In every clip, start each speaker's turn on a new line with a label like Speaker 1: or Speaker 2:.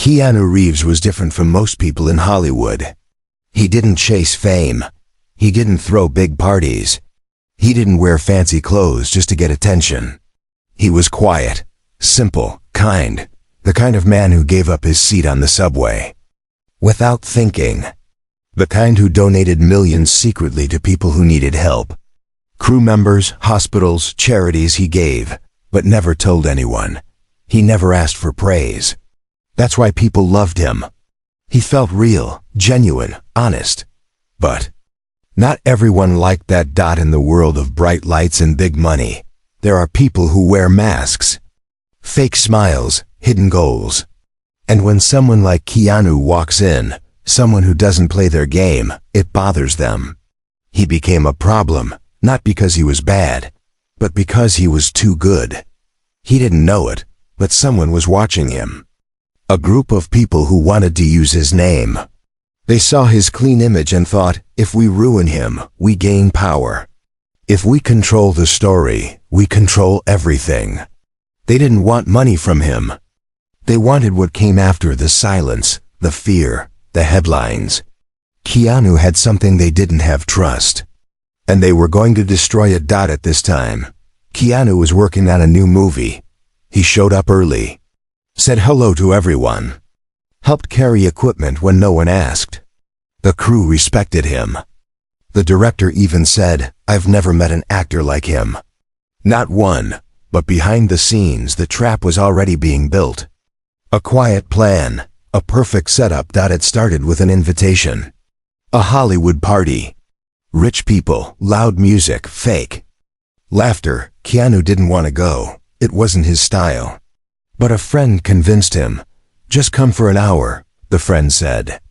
Speaker 1: Keanu Reeves was different from most people in Hollywood. He didn't chase fame. He didn't throw big parties. He didn't wear fancy clothes just to get attention. He was quiet, simple, kind, the kind of man who gave up his seat on the subway without thinking. The kind who donated millions secretly to people who needed help. Crew members, hospitals, charities he gave, but never told anyone. He never asked for praise. That's why people loved him. He felt real, genuine, honest. But not everyone liked that dot in the world of bright lights and big money. There are people who wear masks, fake smiles, hidden goals. And when someone like Keanu walks in, someone who doesn't play their game, it bothers them. He became a problem, not because he was bad, but because he was too good. He didn't know it, but someone was watching him. A group of people who wanted to use his name. They saw his clean image and thought, if we ruin him, we gain power. If we control the story, we control everything. They didn't want money from him. They wanted what came after: the silence, the fear, the headlines. Keanu had something they didn't have: trust. And they were going to destroy it. At this time, Keanu was working on a new movie. He showed up early, said hello to everyone, helped carry equipment when no one asked. The crew respected him. The director even said, "I've never met an actor like him." Not one, but behind the scenes the trap was already being built. A quiet plan, a perfect setup. It started with an invitation. A Hollywood party. Rich people, loud music, fake laughter. Keanu didn't want to go. It wasn't his style. But a friend convinced him. "Just come for an hour," the friend said.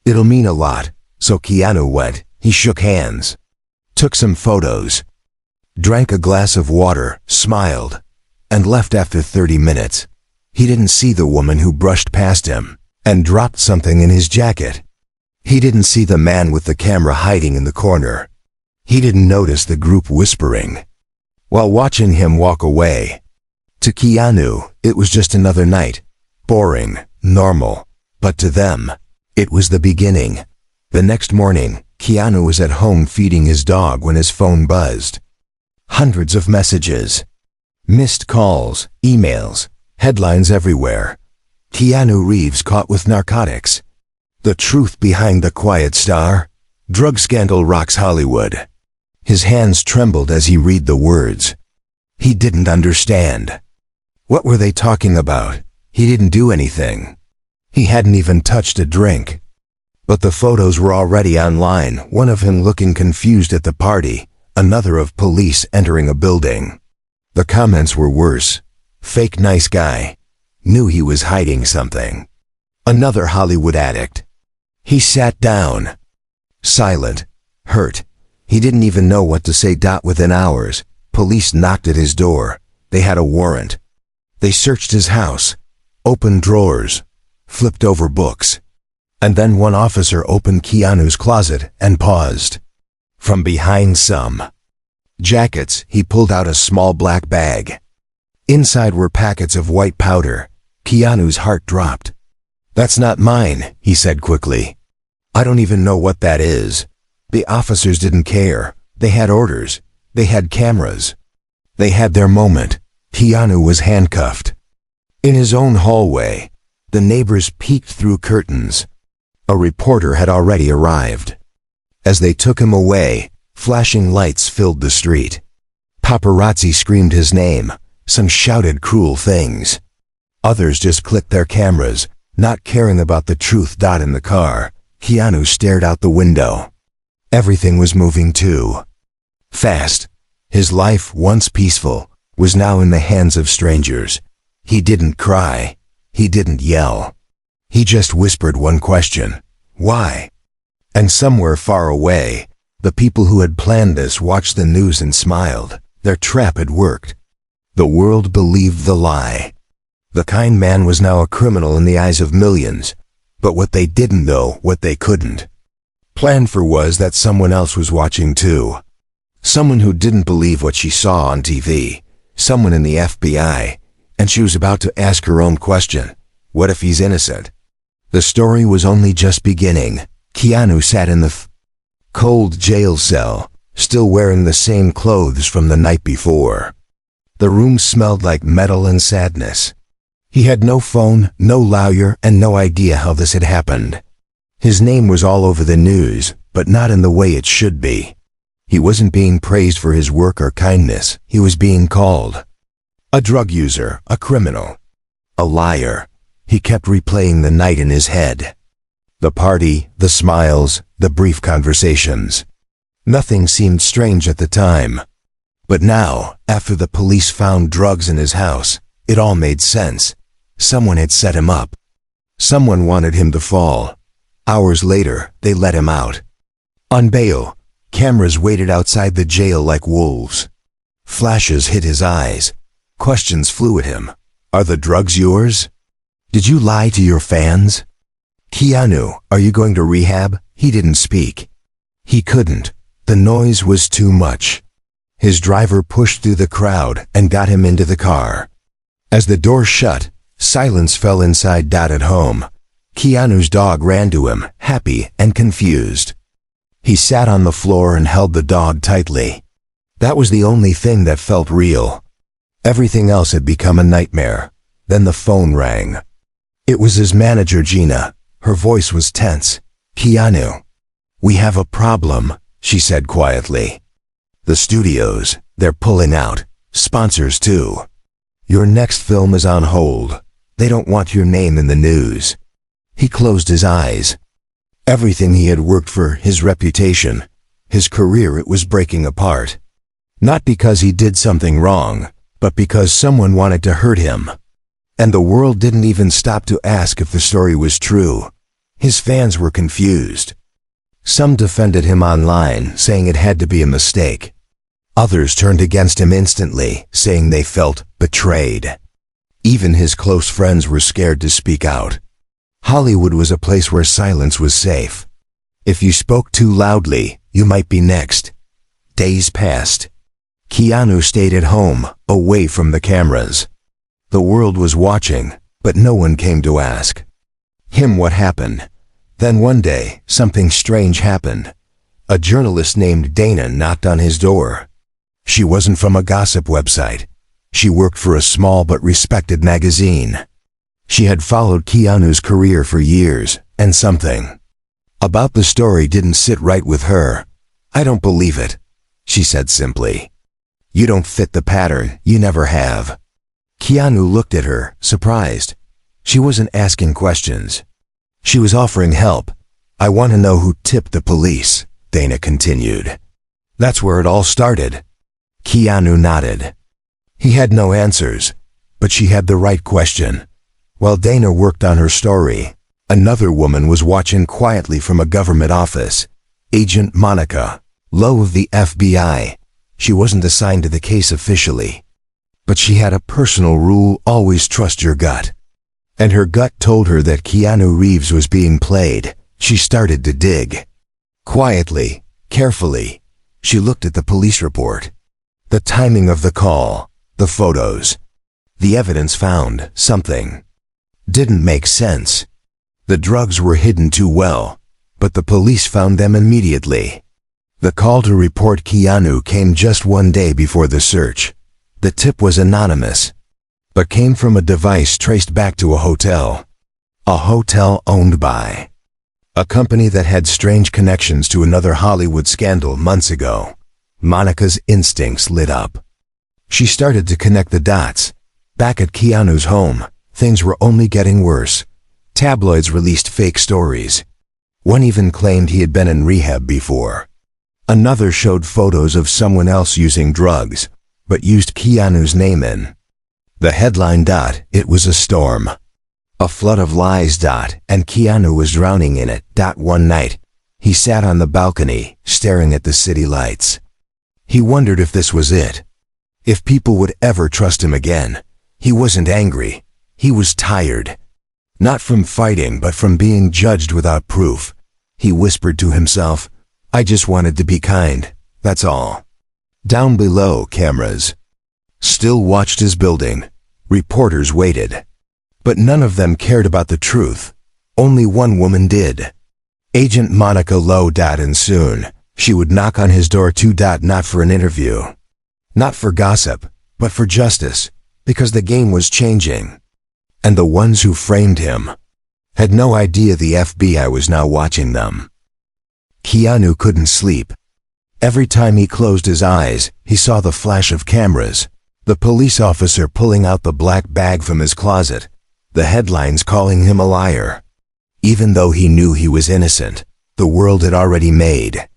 Speaker 1: "It'll mean a lot." So Keanu went. He shook hands, took some photos, drank a glass of water, smiled, and left after 30 minutes. He didn't see the woman who brushed past him and dropped something in his jacket. He didn't see the man with the camera hiding in the corner. He didn't notice the group whispering while watching him walk away. To Keanu, it was just another night. Boring, normal. But to them, it was the beginning. The next morning, Keanu was at home feeding his dog when his phone buzzed. Hundreds of messages, missed calls, emails, headlines everywhere. Keanu Reeves caught with narcotics. The truth behind the quiet star. Drug scandal rocks Hollywood. His hands trembled as he read the words. He didn't understand. What were they talking about? He didn't do anything. He hadn't even touched a drink. But the photos were already online, one of him looking confused at the party, another of police entering a building. The comments were worse. Fake nice guy. Knew he was hiding something. Another Hollywood addict. He sat down, silent, hurt. He didn't even know what to say. Within hours, police knocked at his door. They had a warrant. They searched his house, opened drawers, flipped over books. And then one officer opened Keanu's closet and paused. From behind some jackets, he pulled out a small black bag. Inside were packets of white powder. Keanu's heart dropped. "That's not mine," he said quickly. "I don't even know what that is." The officers didn't care. They had orders. They had cameras. They had their moment. Keanu was handcuffed. In his own hallway, the neighbors peeked through curtains. A reporter had already arrived. As they took him away, flashing lights filled the street. Paparazzi screamed his name. Some shouted cruel things. Others just clicked their cameras, not caring about the truth. In the car, Keanu stared out the window. Everything was moving too fast. His life, once peaceful, was now in the hands of strangers. He didn't cry. He didn't yell. He just whispered one question: why? And somewhere far away, the people who had planned this watched the news and smiled. Their trap had worked. The world believed the lie. The kind man was now a criminal in the eyes of millions. But what they didn't know, what they couldn't plan for, was that someone else was watching too. Someone who didn't believe what she saw on TV. Someone in the FBI. And she was about to ask her own question: what if he's innocent? The story was only just beginning. Keanu sat in the cold jail cell, still wearing the same clothes from the night before. The room smelled like metal and sadness. He had no phone, no lawyer, and no idea how this had happened. His name was all over the news, but not in the way it should be. He wasn't being praised for his work or kindness. He was being called a drug user, a criminal, a liar. He kept replaying the night in his head. The party, the smiles, the brief conversations. Nothing seemed strange at the time. But now, after the police found drugs in his house, it all made sense. Someone had set him up. Someone wanted him to fall. Hours later, they let him out. On bail, cameras waited outside the jail like wolves. Flashes hit his eyes. Questions flew at him. Are the drugs yours? Did you lie to your fans? Keanu, are you going to rehab? He didn't speak. He couldn't. The noise was too much. His driver pushed through the crowd and got him into the car. As the door shut, silence fell inside. At home, Keanu's dog ran to him, happy and confused. He sat on the floor and held the dog tightly. That was the only thing that felt real. Everything else had become a nightmare. Then the phone rang. It was his manager, Gina. Her voice was tense. Keanu. We have a problem, she said quietly. The studios, they're pulling out. Sponsors too. Your next film is on hold. They don't want your name in the news. He closed his eyes. Everything he had worked for, his reputation, his career, it was breaking apart. Not because he did something wrong, but because someone wanted to hurt him. And the world didn't even stop to ask if the story was true. His fans were confused. Some defended him online, saying it had to be a mistake. Others turned against him instantly, saying they felt betrayed. Even his close friends were scared to speak out. Hollywood was a place where silence was safe. If you spoke too loudly, you might be next. Days passed. Keanu stayed at home, away from the cameras. The world was watching, but no one came to ask him what happened. Then one day, something strange happened. A journalist named Dana knocked on his door. She wasn't from a gossip website. She worked for a small but respected magazine. She had followed Keanu's career for years, and something about the story didn't sit right with her. I don't believe it, she said simply. You don't fit the pattern, you never have. Keanu looked at her, surprised. She wasn't asking questions. She was offering help. I want to know who tipped the police, Dana continued. That's where it all started. Keanu nodded. He had no answers, but she had the right question. While Dana worked on her story, another woman was watching quietly from a government office. Agent Monica, Lowe of the FBI. She wasn't assigned to the case officially, but she had a personal rule: always trust your gut. And her gut told her that Keanu Reeves was being played. She started to dig. Quietly, carefully, she looked at the police report. The timing of the call, the photos, the evidence found. Something didn't make sense. The drugs were hidden too well, but the police found them immediately. The call to report Keanu came just one day before the search. The tip was anonymous, but came from a device traced back to a hotel. A hotel owned by a company that had strange connections to another Hollywood scandal months ago. Monica's instincts lit up. She started to connect the dots. Back at Keanu's home, things were only getting worse. Tabloids released fake stories. One even claimed he had been in rehab before. Another showed photos of someone else using drugs, but used Keanu's name in the headline. It was a storm. A flood of lies. And Keanu was drowning in it. One night, he sat on the balcony, staring at the city lights. He wondered if this was it. If people would ever trust him again. He wasn't angry. He was tired. Not from fighting, but from being judged without proof. He whispered to himself, I just wanted to be kind, that's all. Down below, cameras still watched his building. Reporters waited. But none of them cared about the truth, Only one woman did. Agent Monica Lowe. And soon, she would knock on his door too. Not for an interview. Not for gossip, but for justice, because the game was changing. And the ones who framed him had no idea the FBI was now watching them. Keanu couldn't sleep. Every time he closed his eyes, he saw the flash of cameras, the police officer pulling out the black bag from his closet, the headlines calling him a liar. Even though he knew he was innocent, the world had already made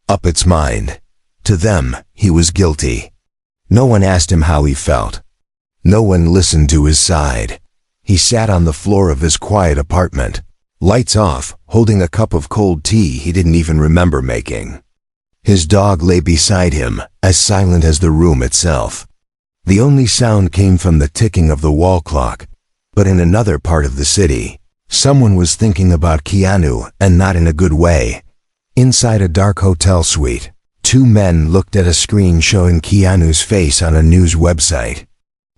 Speaker 1: up its mind. To them, he was guilty. No one asked him how he felt. No one listened to his side. He sat on the floor of his quiet apartment, lights off, holding a cup of cold tea he didn't even remember making. His dog lay beside him, as silent as the room itself. The only sound came from the ticking of the wall clock, but in another part of the city, someone was thinking about Keanu, and not in a good way. Inside a dark hotel suite, two men looked at a screen showing Keanu's face on a news website.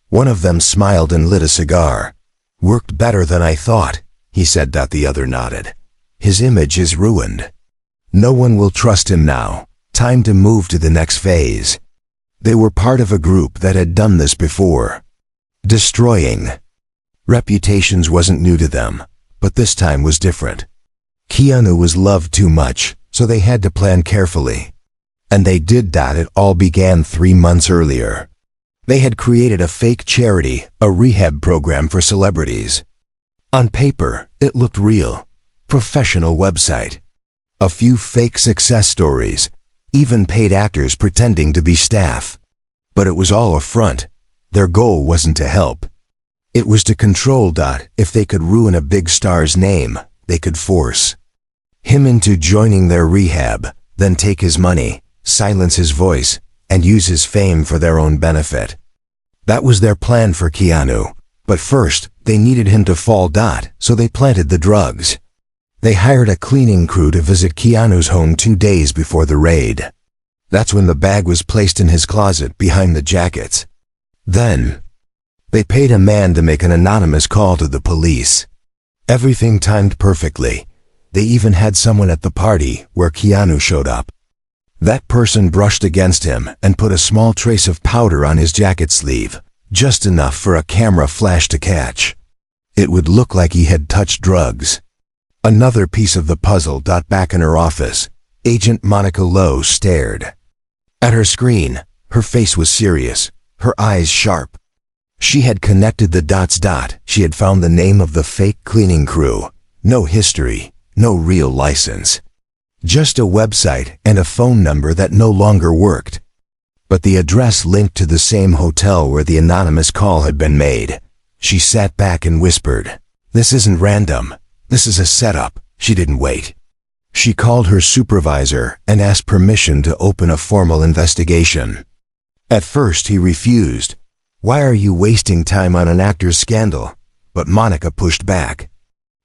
Speaker 1: One of them smiled and lit a cigar. "Worked better than I thought," he said. The other nodded. "His image is ruined. No one will trust him now. Time to move to the next phase." They were part of a group that had done this before. Destroying reputations wasn't new to them, but this time was different. Keanu was loved too much, so they had to plan carefully. And they did that. It all began 3 months earlier. They had created a fake charity, a rehab program for celebrities. On paper, it looked real. Professional website. A few fake success stories, even paid actors pretending to be staff. But it was all a front. Their goal wasn't to help. It was to control. If they could ruin a big star's name, they could force him into joining their rehab, then take his money, silence his voice, and use his fame for their own benefit. That was their plan for Keanu. But first, they needed him to fall. So they planted the drugs. They hired a cleaning crew to visit Keanu's home 2 days before the raid. That's when the bag was placed in his closet behind the jackets. Then, they paid a man to make an anonymous call to the police. Everything timed perfectly. They even had someone at the party where Keanu showed up. That person brushed against him and put a small trace of powder on his jacket sleeve, just enough for a camera flash to catch. It would look like he had touched drugs. Another piece of the puzzle. Back in her office, Agent Monica Lowe stared at her screen. Her face was serious, her eyes sharp. She had connected the dots. She had found the name of the fake cleaning crew. No history, no real license. Just a website and a phone number that no longer worked. But the address linked to the same hotel where the anonymous call had been made. She sat back and whispered, "This isn't random. This is a setup." She didn't wait. She called her supervisor and asked permission to open a formal investigation. At first he refused. "Why are you wasting time on an actor's scandal?" But Monica pushed back.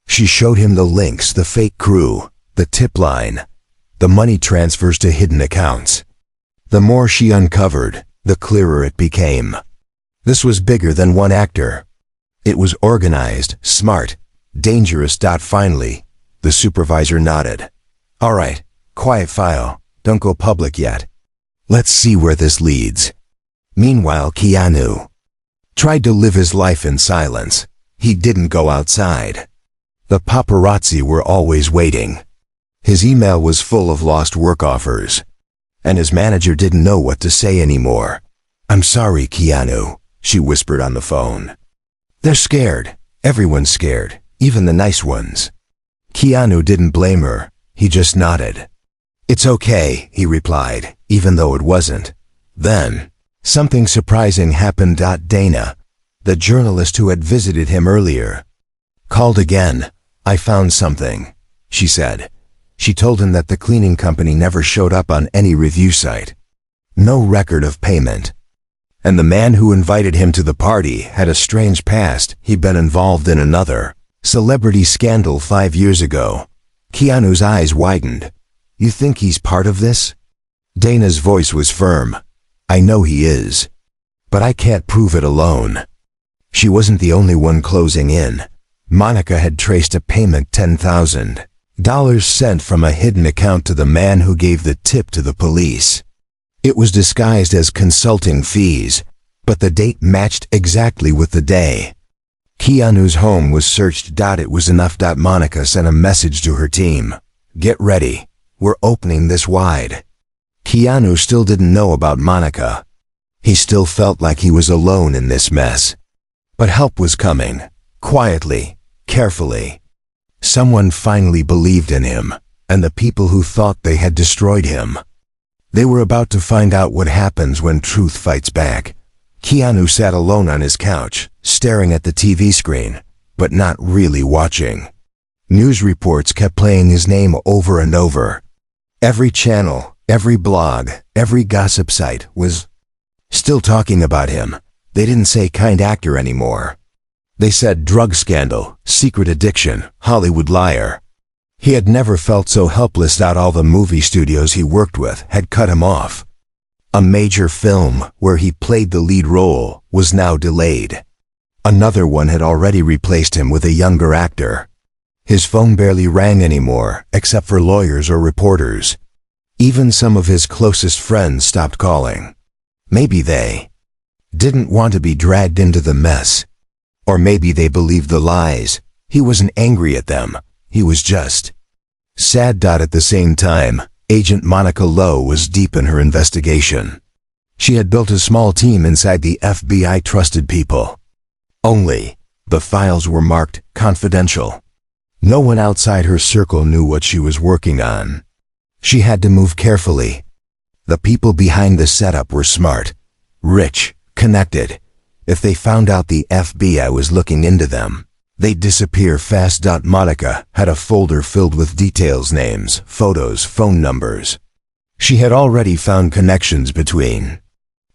Speaker 1: She showed him the links, the fake crew, the tip line, the money transfers to hidden accounts. The more she uncovered, the clearer it became. This was bigger than one actor. It was organized, smart, dangerous. Finally, the supervisor nodded. "All right, quiet file, don't go public yet. Let's see where this leads." Meanwhile, Keanu tried to live his life in silence. He didn't go outside. The paparazzi were always waiting. His email was full of lost work offers. And his manager didn't know what to say anymore. "I'm sorry, Keanu," she whispered on the phone. "They're scared. Everyone's scared, even the nice ones." Keanu didn't blame her. He just nodded. "It's okay," he replied, even though it wasn't. Then, something surprising happened. Dana, the journalist who had visited him earlier, called again. "I found something," she said. She told him that the cleaning company never showed up on any review site. No record of payment. And the man who invited him to the party had a strange past. He'd been involved in another celebrity scandal 5 years ago. Keanu's eyes widened. "You think he's part of this?" Dana's voice was firm. "I know he is. But I can't prove it alone." She wasn't the only one closing in. Monica had traced a payment $10,000 sent from a hidden account to the man who gave the tip to the police. It was disguised as consulting fees, but the date matched exactly with the day. Keanu's home was searched. It was enough. Monica sent a message to her team. Get ready. We're opening this wide. Keanu still didn't know about Monica. He still felt like he was alone in this mess. But help was coming. Quietly, carefully. Someone finally believed in him, and the people who thought they had destroyed him. They were about to find out what happens when truth fights back. Keanu sat alone on his couch, staring at the TV screen, but not really watching. News reports kept playing his name over and over. Every channel, every blog, every gossip site was still talking about him. They didn't say kind actor anymore. They said drug scandal, secret addiction, Hollywood liar. He had never felt so helpless. All the movie studios he worked with had cut him off. A major film, where he played the lead role, was now delayed. Another one had already replaced him with a younger actor. His phone barely rang anymore, except for lawyers or reporters. Even some of his closest friends stopped calling. Maybe they didn't want to be dragged into the mess. Or maybe they believed the lies. He wasn't angry at them. He was just sad. At the same time, Agent Monica Lowe was deep in her investigation. She had built a small team inside the FBI. Trusted people only. The files were marked confidential. No one outside her circle knew what she was working on. She had to move carefully. The people behind the setup were smart, rich, connected. If they found out the FBI was looking into them, they'd disappear fast. Monica had a folder filled with details, names, photos, phone numbers. She had already found connections between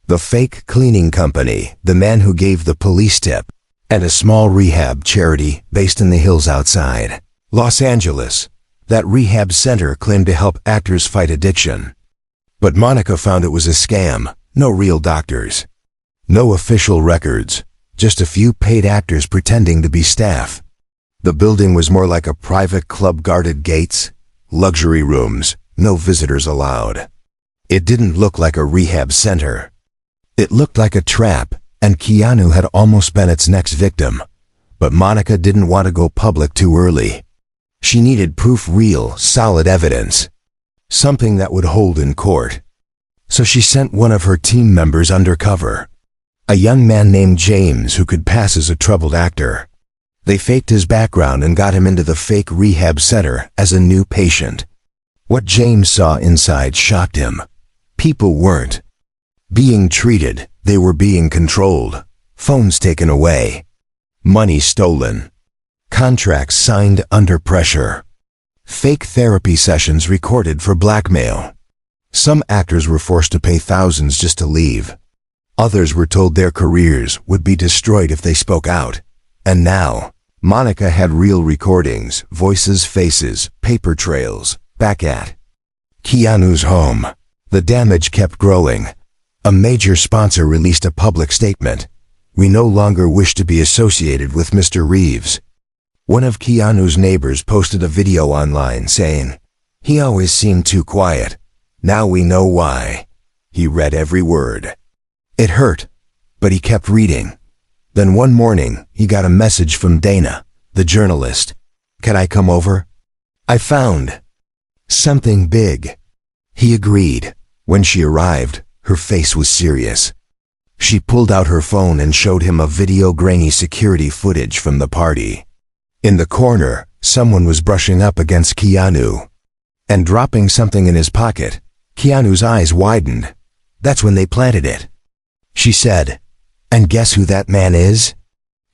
Speaker 1: the fake cleaning company, the man who gave the police tip, and a small rehab charity based in the hills outside Los Angeles. That rehab center claimed to help actors fight addiction. But Monica found it was a scam. No real doctors. No official records. Just a few paid actors pretending to be staff. The building was more like a private club. Guarded gates, luxury rooms, no visitors allowed. It didn't look like a rehab center. It looked like a trap, and Keanu had almost been its next victim. But Monica didn't want to go public too early. She needed proof, real, solid evidence. Something that would hold in court. So she sent one of her team members undercover. A young man named James who could pass as a troubled actor. They faked his background and got him into the fake rehab center as a new patient. What James saw inside shocked him. People weren't being treated, they were being controlled. Phones taken away. Money stolen. Contracts signed under pressure. Fake therapy sessions recorded for blackmail. Some actors were forced to pay thousands just to leave. Others were told their careers would be destroyed if they spoke out. And now, Monica had real recordings, voices, faces, paper trails, back at Keanu's home. The damage kept growing. A major sponsor released a public statement. We no longer wish to be associated with Mr. Reeves. One of Keanu's neighbors posted a video online saying, "He always seemed too quiet. Now we know why." He read every word. It hurt, but he kept reading. Then one morning, he got a message from Dana, the journalist. "Can I come over? I found something big." He agreed. When she arrived, her face was serious. She pulled out her phone and showed him a video, grainy security footage from the party. In the corner, someone was brushing up against Keanu and dropping something in his pocket. Keanu's eyes widened. That's when they planted it. She said, "And guess who that man is?"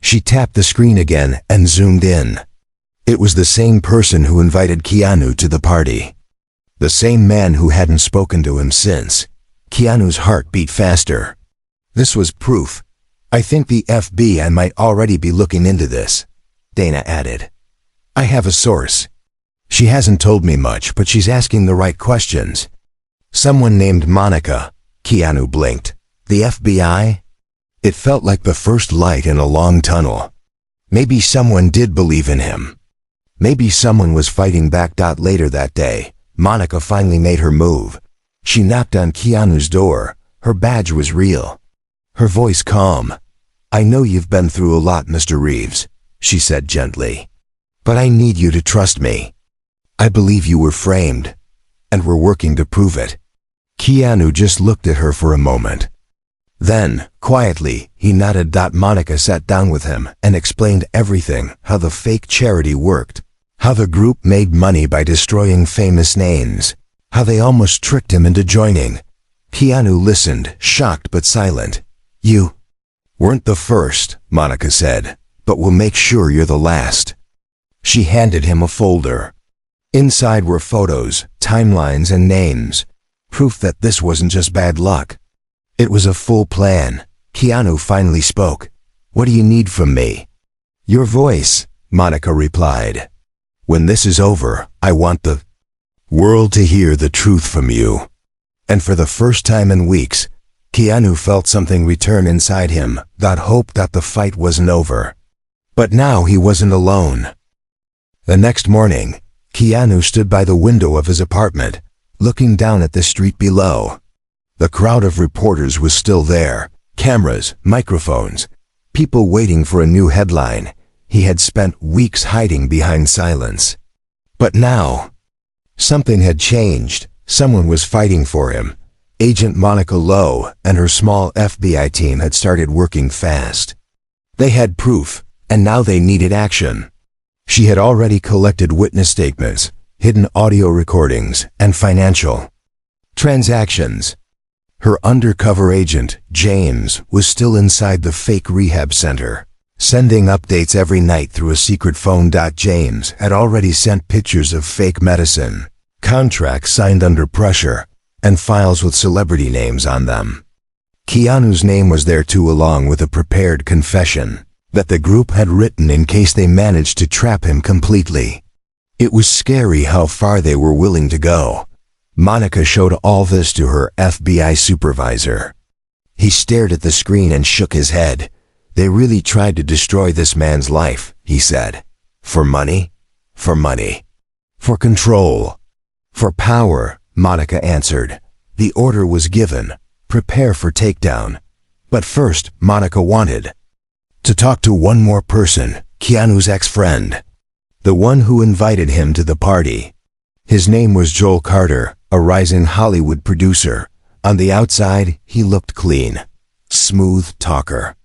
Speaker 1: She tapped the screen again and zoomed in. It was the same person who invited Keanu to the party. The same man who hadn't spoken to him since. Keanu's heart beat faster. This was proof. "I think the FBI might already be looking into this," Dana added. "I have a source. She hasn't told me much, but she's asking the right questions." "Someone named Monica." Keanu blinked. "The FBI?" It felt like the first light in a long tunnel. Maybe someone did believe in him. Maybe someone was fighting back. Later that day, Monica finally made her move. She knocked on Keanu's door. Her badge was real. Her voice calm. "I know you've been through a lot, Mr. Reeves," she said gently. "But I need you to trust me. I believe you were framed, and we're working to prove it." Keanu just looked at her for a moment. Then, quietly, he nodded. Monica sat down with him and explained everything, how the fake charity worked, how the group made money by destroying famous names, how they almost tricked him into joining. Keanu listened, shocked but silent. "You weren't the first," Monica said, "but we'll make sure you're the last." She handed him a folder. Inside were photos, timelines, and names, proof that this wasn't just bad luck. It was a full plan. Keanu finally spoke. "What do you need from me?" "Your voice," Monica replied. "When this is over, I want the world to hear the truth from you." And for the first time in weeks, Keanu felt something return inside him, that hope that the fight wasn't over. But now he wasn't alone. The next morning, Keanu stood by the window of his apartment, looking down at the street below. The crowd of reporters was still there, cameras, microphones, people waiting for a new headline. He had spent weeks hiding behind silence. But now, something had changed. Someone was fighting for him. Agent Monica Lowe and her small FBI team had started working fast. They had proof, and now they needed action. She had already collected witness statements, hidden audio recordings, and financial transactions. Her undercover agent, James, was still inside the fake rehab center, sending updates every night through a secret phone. James had already sent pictures of fake medicine, contracts signed under pressure, and files with celebrity names on them. Keanu's name was there too, along with a prepared confession that the group had written in case they managed to trap him completely. It was scary how far they were willing to go. Monica showed all this to her FBI supervisor. He stared at the screen and shook his head. "They really tried to destroy this man's life," he said. "For money? For money. For control. For power," Monica answered. The order was given. Prepare for takedown. But first, Monica wanted to talk to one more person, Keanu's ex-friend. The one who invited him to the party. His name was Joel Carter, a rising Hollywood producer. On the outside, he looked clean. Smooth talker.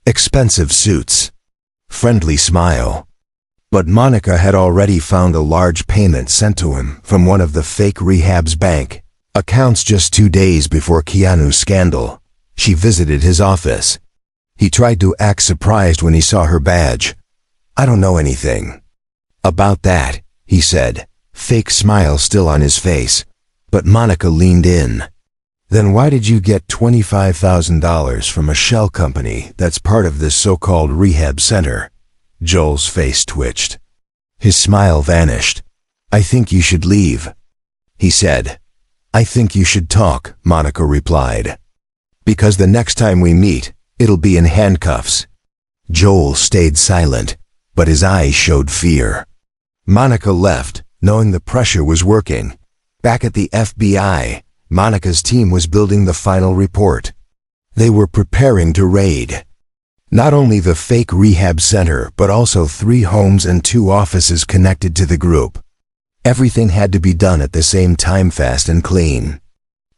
Speaker 1: Expensive suits. Friendly smile. But Monica had already found a large payment sent to him from one of the fake rehab's bank accounts just 2 days before Keanu's scandal. She visited his office. He tried to act surprised when he saw her badge. "I don't know anything about that," he said, fake smile still on his face. But Monica leaned in. "Then why did you get $25,000 from a shell company that's part of this so-called rehab center?" Joel's face twitched. His smile vanished. "I think you should leave," he said. "I think you should talk," Monica replied. "Because the next time we meet, it'll be in handcuffs." Joel stayed silent, but his eyes showed fear. Monica left, knowing the pressure was working. Back at the FBI, Monica's team was building the final report. They were preparing to raid not only the fake rehab center, but also 3 homes and 2 offices connected to the group. Everything had to be done at the same time, fast and clean.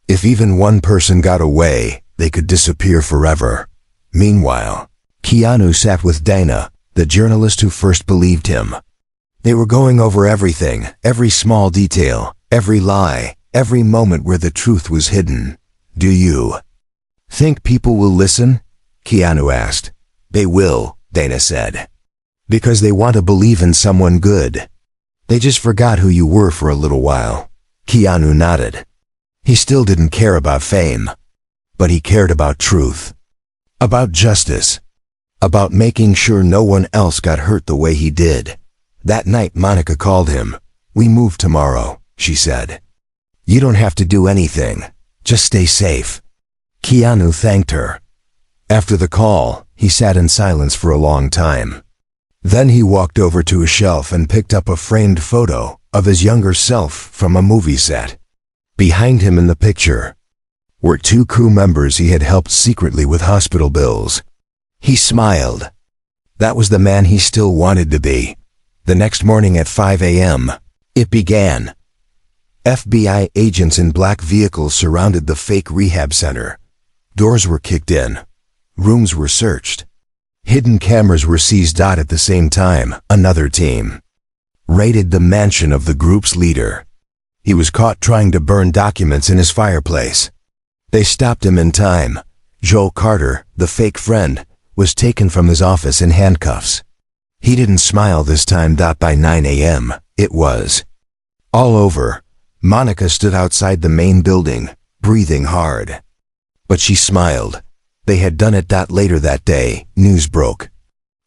Speaker 1: If even one person got away, they could disappear forever. Meanwhile, Keanu sat with Dana, the journalist who first believed him. They were going over everything, every small detail, every lie, every moment where the truth was hidden. "Do you think people will listen?" Keanu asked. "They will," Dana said. "Because they want to believe in someone good. They just forgot who you were for a little while." Keanu nodded. He still didn't care about fame, but he cared about truth, about justice, about making sure no one else got hurt the way he did. That night Monica called him. "We move tomorrow," she said. "You don't have to do anything. Just stay safe." Keanu thanked her. After the call, he sat in silence for a long time. Then he walked over to a shelf and picked up a framed photo of his younger self from a movie set. Behind him in the picture were two crew members he had helped secretly with hospital bills. He smiled. That was the man he still wanted to be. The next morning at 5 a.m., it began. FBI agents in black vehicles surrounded the fake rehab center. Doors were kicked in. Rooms were searched. Hidden cameras were seized. At the same time, another team raided the mansion of the group's leader. He was caught trying to burn documents in his fireplace. They stopped him in time. Joel Carter, the fake friend, was taken from his office in handcuffs. He didn't smile this time. By 9 a.m., it was all over. Monica stood outside the main building, breathing hard. But she smiled. They had done it. Later that day, news broke.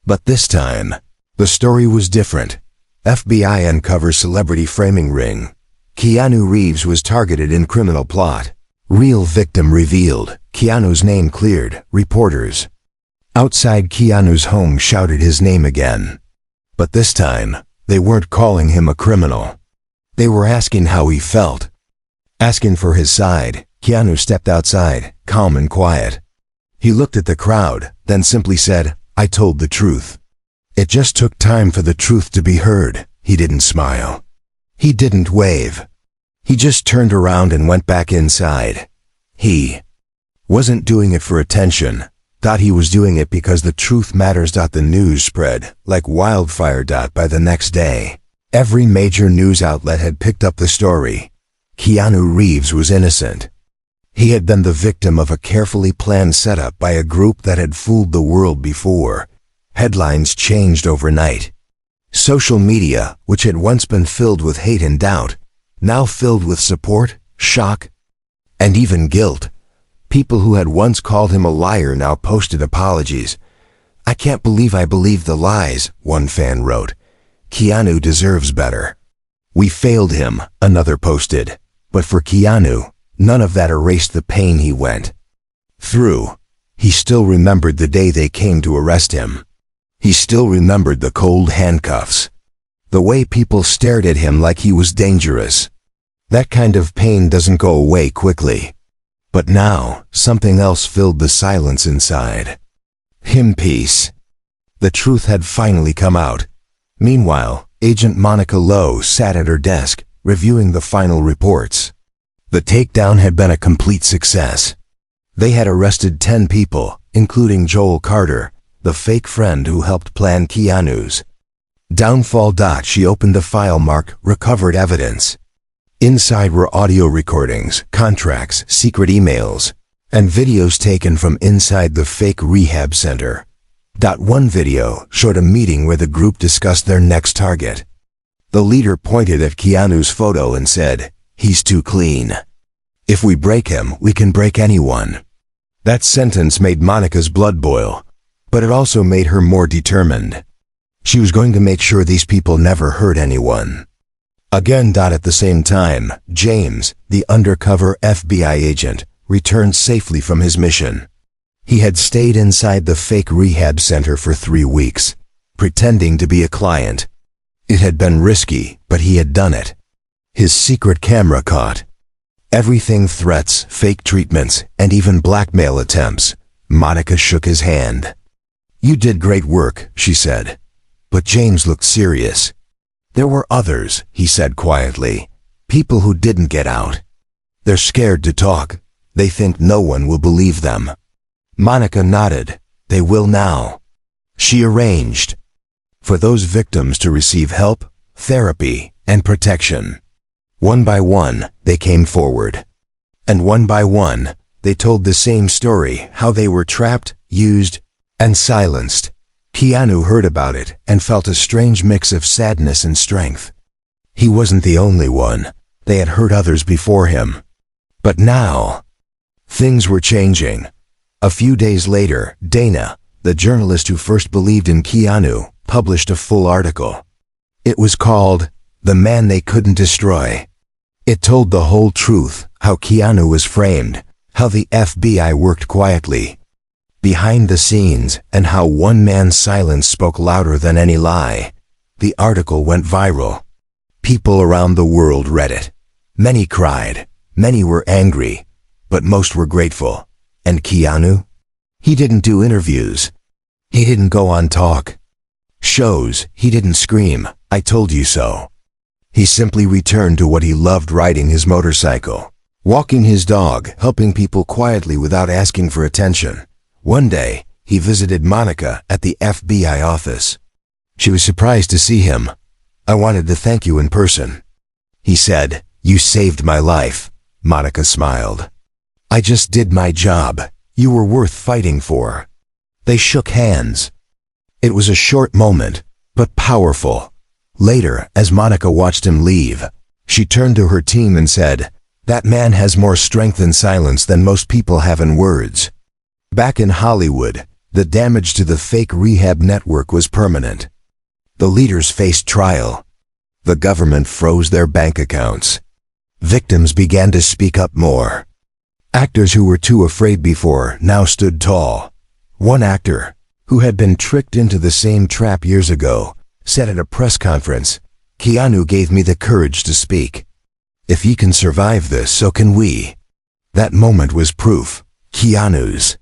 Speaker 1: But this time, the story was different. FBI uncovers celebrity framing ring. Keanu Reeves was targeted in criminal plot. Real victim revealed. Keanu's name cleared. Reporters outside Keanu's home shouted his name again. But this time, they weren't calling him a criminal. They were asking how he felt. Asking for his side. Keanu stepped outside, calm and quiet. He looked at the crowd, then simply said, "I told the truth." It just took time for the truth to be heard. He didn't smile. He didn't wave. He just turned around and went back inside. He wasn't doing it for attention. He was doing it because the truth matters. The news spread like wildfire. By the next day, every major news outlet had picked up the story. Keanu Reeves was innocent. He had been the victim of a carefully planned setup by a group that had fooled the world before. Headlines changed overnight. Social media, which had once been filled with hate and doubt, now filled with support, shock, and even guilt. People who had once called him a liar now posted apologies. "I can't believe I believed the lies," one fan wrote. "Keanu deserves better." "We failed him," another posted. But for Keanu, none of that erased the pain he went through. He still remembered the day they came to arrest him. He still remembered the cold handcuffs. The way people stared at him like he was dangerous. That kind of pain doesn't go away quickly. But now, something else filled the silence inside him. Peace. The truth had finally come out. Meanwhile, Agent Monica Lowe sat at her desk, reviewing the final reports. The takedown had been a complete success. They had arrested 10 people, including Joel Carter, the fake friend who helped plan Keanu's downfall. She opened a file marked "Recovered Evidence." Inside were audio recordings, contracts, secret emails, and videos taken from inside the fake rehab center. One video showed a meeting where the group discussed their next target. The leader pointed at Keanu's photo and said, "He's too clean. If we break him, we can break anyone." That sentence made Monica's blood boil, but it also made her more determined. She was going to make sure these people never hurt anyone again. At the same time, James, the undercover FBI agent, returned safely from his mission. He had stayed inside the fake rehab center for 3 weeks, pretending to be a client. It had been risky, but he had done it. His secret camera caught everything: threats, fake treatments, and even blackmail attempts. Monica shook his hand. "You did great work," she said. But James looked serious. "There were others," he said quietly. "People who didn't get out. They're scared to talk. They think no one will believe them." Monica nodded. "They will now." She arranged for those victims to receive help, therapy, and protection. One by one, they came forward. And one by one, they told the same story: how they were trapped, used, and silenced. Keanu heard about it and felt a strange mix of sadness and strength. He wasn't the only one. They had hurt others before him. But now, things were changing. A few days later, Dana, the journalist who first believed in Keanu, published a full article. It was called "The Man They Couldn't Destroy." It told the whole truth: how Keanu was framed, how the FBI worked quietly behind the scenes, and how one man's silence spoke louder than any lie. The article went viral. People around the world read it. Many cried, many were angry, but most were grateful. And Keanu? He didn't do interviews. He didn't go on talk shows. He didn't scream, "I told you so." He simply returned to what he loved: riding his motorcycle, walking his dog, helping people quietly without asking for attention. One day, he visited Monica at the FBI office. She was surprised to see him. "I wanted to thank you in person," he said. "You saved my life." Monica smiled. "I just did my job. You were worth fighting for." They shook hands. It was a short moment, but powerful. Later, as Monica watched him leave, she turned to her team and said, "That man has more strength in silence than most people have in words." Back in Hollywood, the damage to the fake rehab network was permanent. The leaders faced trial. The government froze their bank accounts. Victims began to speak up more. Actors who were too afraid before now stood tall. One actor, who had been tricked into the same trap years ago, said at a press conference, "Keanu gave me the courage to speak. If he can survive this, so can we." That moment was proof. Keanu's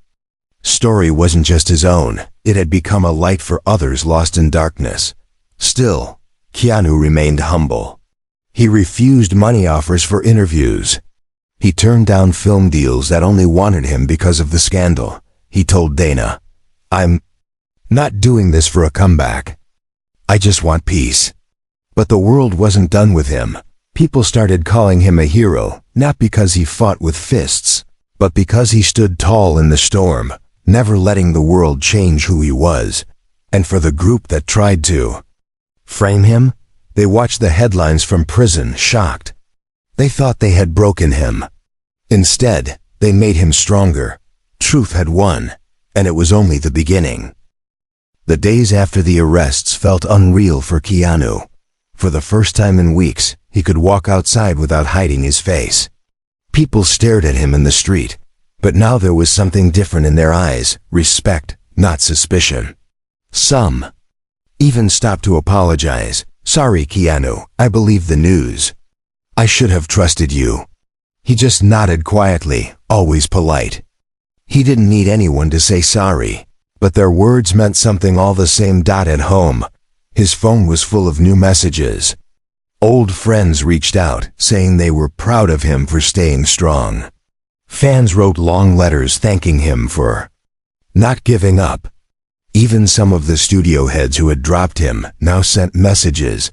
Speaker 1: story wasn't just his own. It had become a light for others lost in darkness. Still, Keanu remained humble. He refused money offers for interviews. He turned down film deals that only wanted him because of the scandal. He told Dana, "I'm not doing this for a comeback. I just want peace." But the world wasn't done with him. People started calling him a hero, not because he fought with fists, but because he stood tall in the storm, never letting the world change who he was. And for the group that tried to frame him, they watched the headlines from prison, shocked. They thought they had broken him. Instead, they made him stronger. Truth had won, and it was only the beginning. The days after the arrests felt unreal for Keanu. For the first time in weeks, he could walk outside without hiding his face. People stared at him in the street, but now there was something different in their eyes: respect, not suspicion. Some even stopped to apologize. "Sorry, Keanu, I believed the news. I should have trusted you." He just nodded quietly, always polite. He didn't need anyone to say sorry, but their words meant something all the same. At home, his phone was full of new messages. Old friends reached out, saying they were proud of him for staying strong. Fans wrote long letters thanking him for not giving up. Even some of the studio heads who had dropped him now sent messages,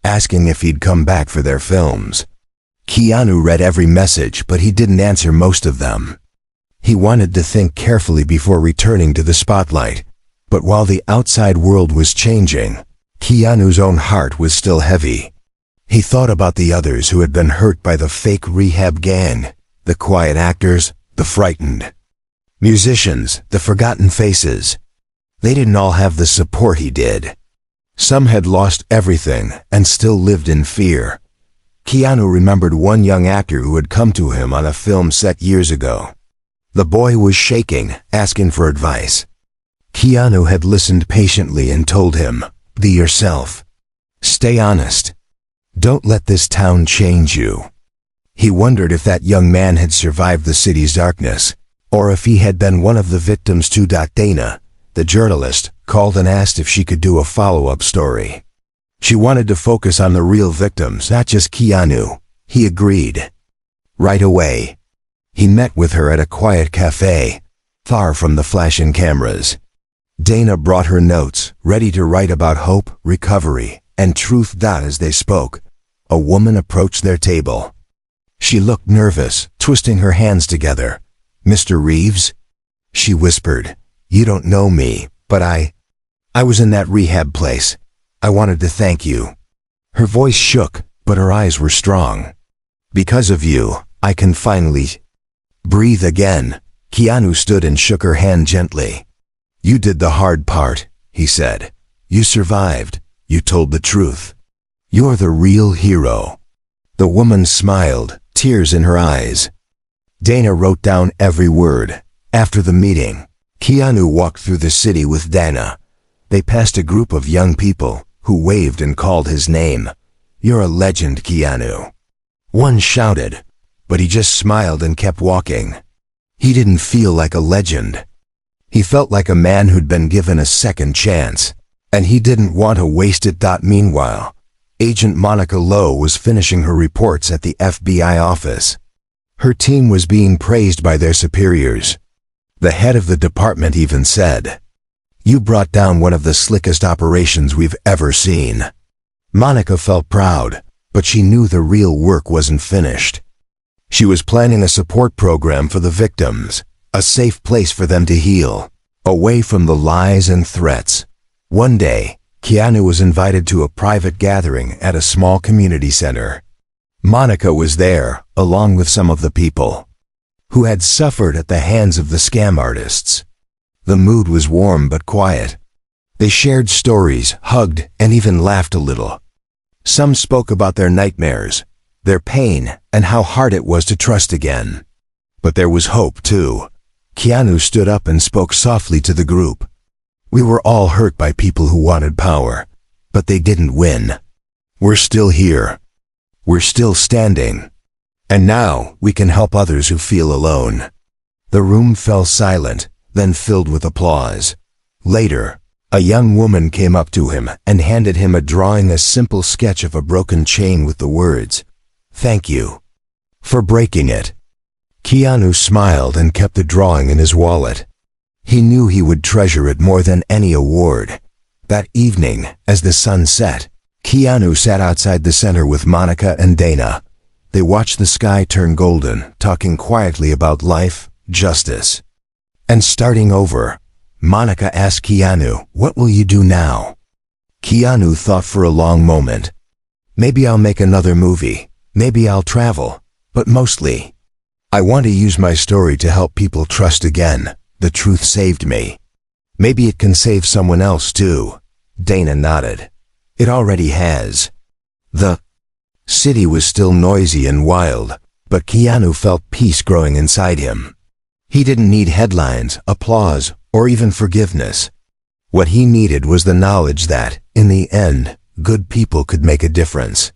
Speaker 1: asking if he'd come back for their films. Keanu read every message, but he didn't answer most of them. He wanted to think carefully before returning to the spotlight. But while the outside world was changing, Keanu's own heart was still heavy. He thought about the others who had been hurt by the fake rehab gang, the quiet actors, the frightened musicians, the forgotten faces. They didn't all have the support he did. Some had lost everything and still lived in fear. Keanu remembered one young actor who had come to him on a film set years ago. The boy was shaking, asking for advice. Keanu had listened patiently and told him, "Be yourself. Stay honest. Don't let this town change you." He wondered if that young man had survived the city's darkness, or if he had been one of the victims too. Dana, the journalist, called and asked if she could do a follow-up story. She wanted to focus on the real victims, not just Keanu. He agreed. Right away, he met with her at a quiet cafe, far from the flashing cameras. Dana brought her notes, ready to write about hope, recovery, and truth. As they spoke, a woman approached their table. She looked nervous, twisting her hands together. "Mr. Reeves?" she whispered. "You don't know me, but I was in that rehab place. I wanted to thank you." Her voice shook, but her eyes were strong. "Because of you, I can finally breathe again." Keanu stood and shook her hand gently. "You did the hard part," he said. "You survived. You told the truth. You're the real hero." The woman smiled, tears in her eyes. Dana wrote down every word. After the meeting, Keanu walked through the city with Dana. They passed a group of young people who waved and called his name. "You're a legend, Keanu." One shouted, but he just smiled and kept walking. He didn't feel like a legend. He felt like a man who'd been given a second chance, and he didn't want to waste it. Meanwhile, Agent Monica Lowe was finishing her reports at the FBI office. Her team was being praised by their superiors. The head of the department even said, "You brought down one of the slickest operations we've ever seen." Monica felt proud, but she knew the real work wasn't finished. She was planning a support program for the victims, a safe place for them to heal, away from the lies and threats. One day, Keanu was invited to a private gathering at a small community center. Monica was there, along with some of the people who had suffered at the hands of the scam artists. The mood was warm but quiet. They shared stories, hugged, and even laughed a little. Some spoke about their nightmares, their pain, and how hard it was to trust again. But there was hope, too. Keanu stood up and spoke softly to the group. "We were all hurt by people who wanted power, but they didn't win. We're still here. We're still standing. And now we can help others who feel alone." The room fell silent, then filled with applause. Later, a young woman came up to him and handed him a drawing, a simple sketch of a broken chain with the words, "Thank you for breaking it." Keanu smiled and kept the drawing in his wallet. He knew he would treasure it more than any award. That evening, as the sun set, Keanu sat outside the center with Monica and Dana. They watched the sky turn golden, talking quietly about life, justice, and starting over. Monica asked Keanu, "What will you do now?" Keanu thought for a long moment. "Maybe I'll make another movie. Maybe I'll travel. But mostly, I want to use my story to help people trust again. The truth saved me. Maybe it can save someone else too." Dana nodded. "It already has." The city was still noisy and wild, but Keanu felt peace growing inside him. He didn't need headlines, applause, or even forgiveness. What he needed was the knowledge that, in the end, good people could make a difference.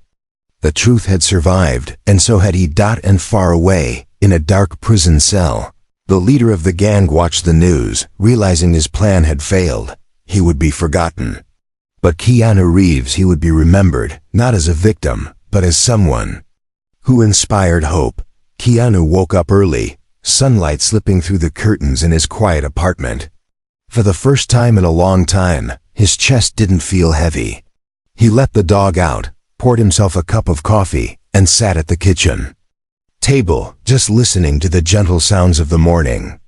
Speaker 1: The truth had survived, and so had he. And far away, in a dark prison cell, the leader of the gang watched the news, realizing his plan had failed. He would be forgotten. But Keanu Reeves, he would be remembered, not as a victim, but as someone who inspired hope. Keanu woke up early, sunlight slipping through the curtains in his quiet apartment. For the first time in a long time, his chest didn't feel heavy. He let the dog out, poured himself a cup of coffee, and sat at the kitchen table, just listening to the gentle sounds of the morning.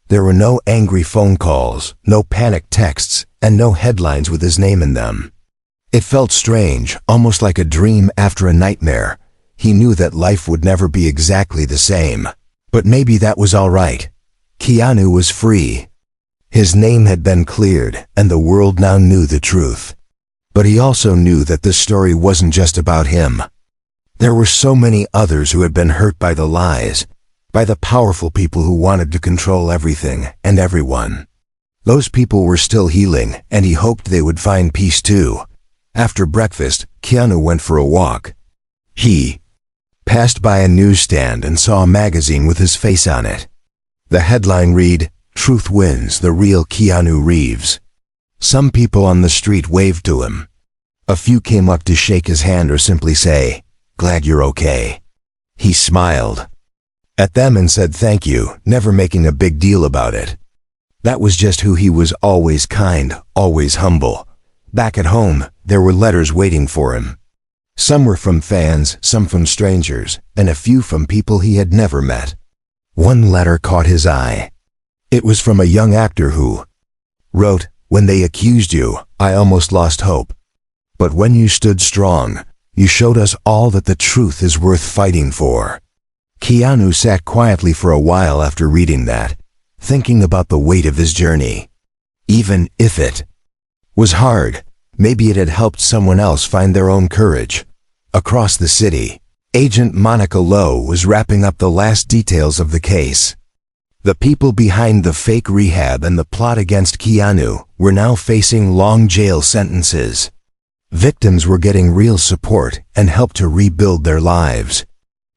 Speaker 1: There were no angry phone calls, no panic texts, and no headlines with his name in them. It felt strange, almost like a dream after a nightmare. He knew that life would never be exactly the same. But maybe that was all right. Keanu was free. His name had been cleared, and the world now knew the truth. But he also knew that this story wasn't just about him. There were so many others who had been hurt by the lies, by the powerful people who wanted to control everything and everyone. Those people were still healing, and he hoped they would find peace too. After breakfast, Keanu went for a walk. He passed by a newsstand and saw a magazine with his face on it. The headline read, "Truth Wins, the Real Keanu Reeves." Some people on the street waved to him. A few came up to shake his hand or simply say, "Glad you're okay." He smiled at them and said thank you, never making a big deal about it. That was just who he was, always kind, always humble. Back at home, there were letters waiting for him. Some were from fans, some from strangers, and a few from people he had never met. One letter caught his eye. It was from a young actor who wrote, "When they accused you, I almost lost hope. But when you stood strong, you showed us all that the truth is worth fighting for." Keanu sat quietly for a while after reading that, thinking about the weight of his journey. Even if it was hard, maybe it had helped someone else find their own courage. Across the city, Agent Monica Lowe was wrapping up the last details of the case. The people behind the fake rehab and the plot against Keanu were now facing long jail sentences. Victims were getting real support and help to rebuild their lives.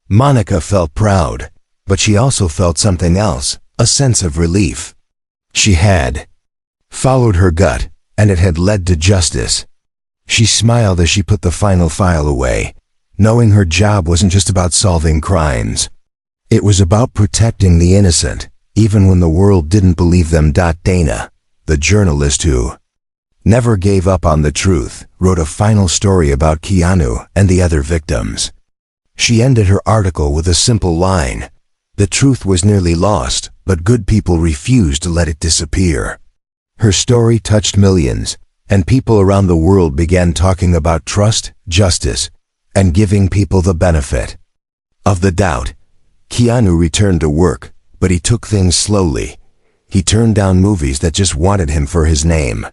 Speaker 1: Monica felt proud, but she also felt something else, a sense of relief. She had followed her gut, and it had led to justice. She smiled as she put the final file away, knowing her job wasn't just about solving crimes. It was about protecting the innocent, even when the world didn't believe them. Dana, the journalist who never gave up on the truth, wrote a final story about Keanu and the other victims. She ended her article with a simple line: "The truth was nearly lost, but good people refused to let it disappear." Her story touched millions, and people around the world began talking about trust, justice, and giving people the benefit of the doubt. Keanu returned to work, but he took things slowly. He turned down movies that just wanted him for his name.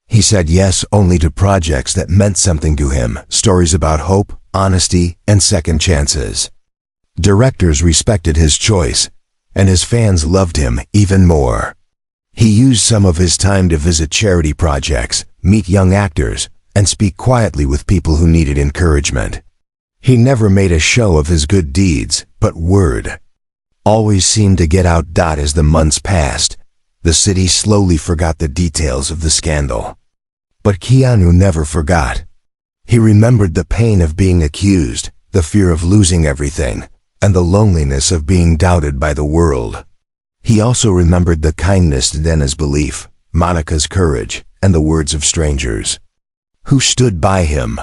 Speaker 1: He said yes only to projects that meant something to him, stories about hope, honesty, and second chances. Directors respected his choice, and his fans loved him even more. He used some of his time to visit charity projects, meet young actors, and speak quietly with people who needed encouragement. He never made a show of his good deeds, but word always seemed to get out. As the months passed, the city slowly forgot the details of the scandal. But Keanu never forgot. He remembered the pain of being accused, the fear of losing everything, and the loneliness of being doubted by the world. He also remembered the kindness to Dana's belief, Monica's courage, and the words of strangers who stood by him.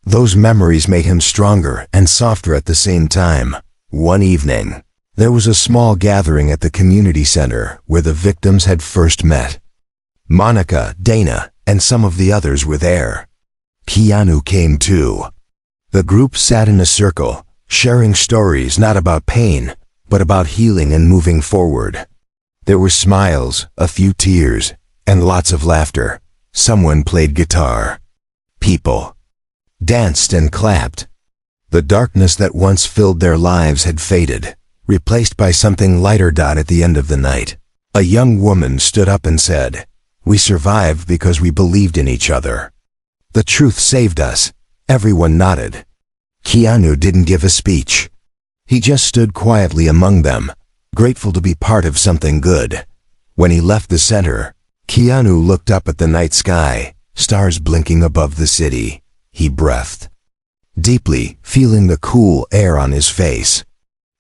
Speaker 1: Those memories made him stronger and softer at the same time. One evening, there was a small gathering at the community center where the victims had first met. Monica, Dana, and some of the others were there. Keanu came too. The group sat in a circle, sharing stories not about pain, but about healing and moving forward. There were smiles, a few tears, and lots of laughter. Someone played guitar. People danced and clapped. The darkness that once filled their lives had faded, replaced by something lighter. At the end of the night, a young woman stood up and said, "We survived because we believed in each other. The truth saved us." Everyone nodded. Keanu didn't give a speech. He just stood quietly among them, grateful to be part of something good. When he left the center, Keanu looked up at the night sky, stars blinking above the city. He breathed deeply, feeling the cool air on his face.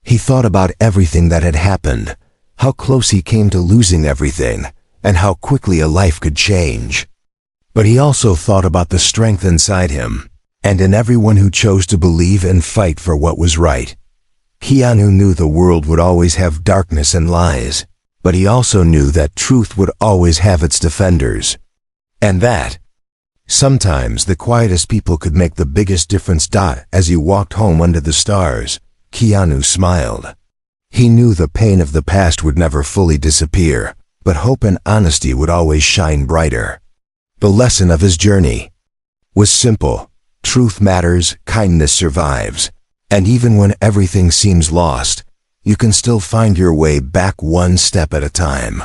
Speaker 1: He thought about everything that had happened, how close he came to losing everything, and how quickly a life could change. But he also thought about the strength inside him, and in everyone who chose to believe and fight for what was right. Keanu knew the world would always have darkness and lies, but he also knew that truth would always have its defenders. And that sometimes the quietest people could make the biggest difference. As he walked home under the stars, Keanu smiled. He knew the pain of the past would never fully disappear, but hope and honesty would always shine brighter. The lesson of his journey was simple: truth matters, kindness survives, and even when everything seems lost, you can still find your way back one step at a time.